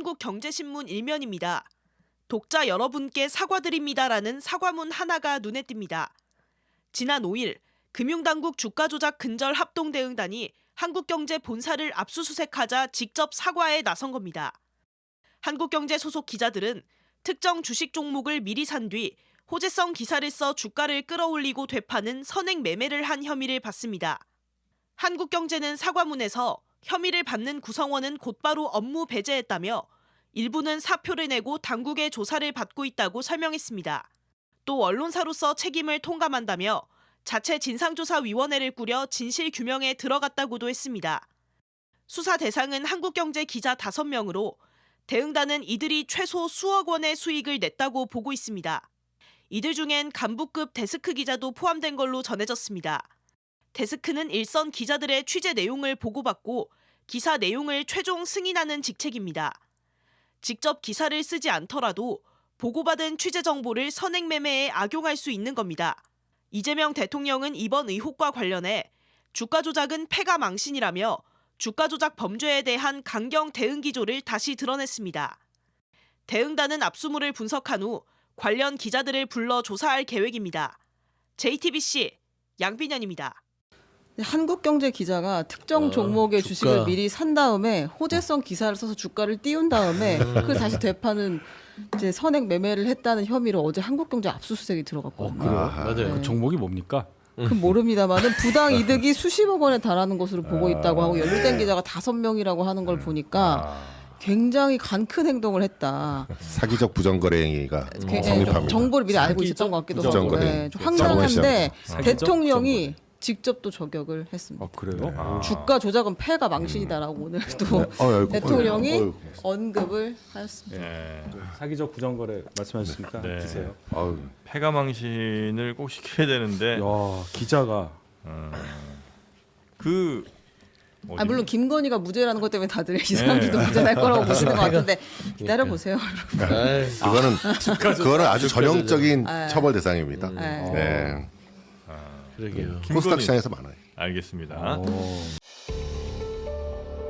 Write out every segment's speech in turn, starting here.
한국경제신문 일면입니다. 독자 여러분께 사과드립니다라는 사과문 하나가 눈에 띕니다. 지난 5일 금융당국 주가조작 근절 합동대응단이 한국경제 본사를 압수수색하자 직접 사과에 나선 겁니다. 한국경제 소속 기자들은 특정 주식 종목을 미리 산 뒤 호재성 기사를 써 주가를 끌어올리고 되파는 선행 매매를 한 혐의를 받습니다. 한국경제는 사과문에서 혐의를 받는 구성원은 곧바로 업무 배제했다며 일부는 사표를 내고 당국의 조사를 받고 있다고 설명했습니다. 또 언론사로서 책임을 통감한다며 자체 진상조사위원회를 꾸려 진실규명에 들어갔다고도 했습니다. 수사 대상은 한국경제 기자 5명으로 대응단은 이들이 최소 수억 원의 수익을 냈다고 보고 있습니다. 이들 중엔 간부급 데스크 기자도 포함된 걸로 전해졌습니다. 데스크는 일선 기자들의 취재 내용을 보고받고 기사 내용을 최종 승인하는 직책입니다. 직접 기사를 쓰지 않더라도 보고받은 취재 정보를 선행 매매에 악용할 수 있는 겁니다. 이재명 대통령은 이번 의혹과 관련해 주가 조작은 패가 망신이라며 주가 조작 범죄에 대한 강경 대응 기조를 다시 드러냈습니다. 대응단은 압수물을 분석한 후 관련 기자들을 불러 조사할 계획입니다. JTBC 양빈현입니다. 한국경제 기자가 특정 종목의 주식을 미리 산 다음에 호재성 기사를 써서 주가를 띄운 다음에 그걸 다시 되파는 이제 선행 매매를 했다는 혐의로 어제 한국경제 압수수색이 들어갔거든요. 맞아요. 네. 그 종목이 뭡니까? 그 모릅니다만은 부당 이득이 수십억 원에 달하는 것으로 보고 있다고 하고 연루된 기자가 5명이라고 하는 걸 보니까 굉장히 간큰 행동을 했다. 사기적 부정거래 행위가 성립합니다. 정보를 미리 알고 있었던 것 같기도 하고 부정거래. 좀 황당한데 사기적 대통령이 직접 또 저격을 했습니다. 그래요? 주가 조작은 패가 망신이다라고 오늘 또 대통령이 언급을 하였습니다. 사기적 부정거래 말씀하셨습니까? 네. 기세요. 패가 망신을 꼭 시켜야 되는데 야, 기자가 그 물론 김건희가 무죄라는 것 때문에 다들 이상한 기도 무죄 날 거라고 보시는 것 같은데 기다려 보세요. 그거는 아주 전형적인 처벌 대상입니다. 네. 네. 그러게요. 코스닥 시장에서 많아요. 알겠습니다.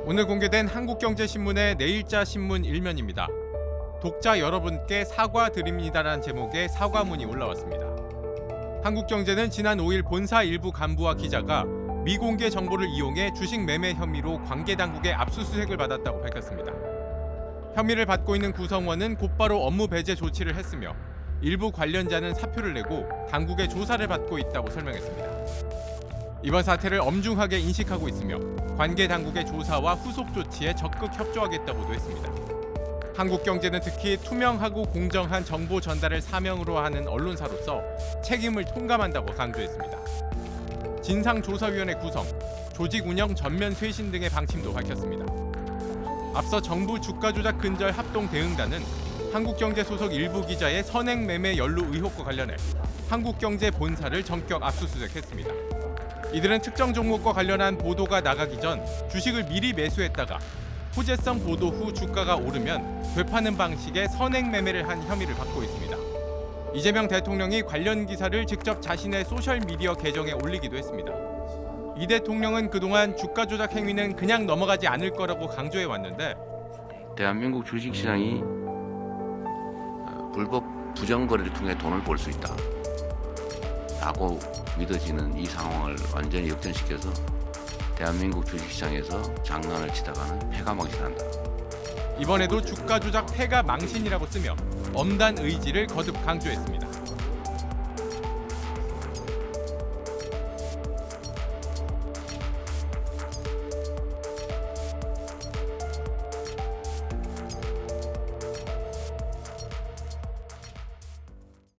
오늘 공개된 한국경제신문의 내일자 신문 일면입니다. 독자 여러분께 사과드립니다라는 제목의 사과문이 올라왔습니다. 한국경제는 지난 5일 본사 일부 간부와 기자가 미공개 정보를 이용해 주식 매매 혐의로 관계 당국의 압수수색을 받았다고 밝혔습니다. 혐의를 받고 있는 구성원은 곧바로 업무 배제 조치를 했으며 일부 관련자는 사표를 내고 당국의 조사를 받고 있다고 설명했습니다. 이번 사태를 엄중하게 인식하고 있으며 관계 당국의 조사와 후속 조치에 적극 협조하겠다고도 했습니다. 한국경제는 특히 투명하고 공정한 정보 전달을 사명으로 하는 언론사로서 책임을 통감한다고 강조했습니다. 진상조사위원회 구성, 조직 운영 전면 쇄신 등의 방침도 밝혔습니다. 앞서 정부 주가 조작 근절 합동 대응단은 한국경제 소속 일부 기자의 선행 매매 연루 의혹과 관련해 한국경제 본사를 전격 압수수색했습니다. 이들은 특정 종목과 관련한 보도가 나가기 전 주식을 미리 매수했다가 호재성 보도 후 주가가 오르면 되파는 방식의 선행 매매를 한 혐의를 받고 있습니다. 이재명 대통령이 관련 기사를 직접 자신의 소셜미디어 계정에 올리기도 했습니다. 이 대통령은 그동안 주가 조작 행위는 그냥 넘어가지 않을 거라고 강조해 왔는데 대한민국 주식시장이 불법 부정거래를 통해 돈을 벌 수 있다 라고 믿어지는 이 상황을 완전히 역전시켜서 대한민국 주식시장에서 장난을 치다가는 패가 망신한다. 이번에도 주가 조작 패가 망신이라고 쓰며 엄단 의지를 거듭 강조했습니다.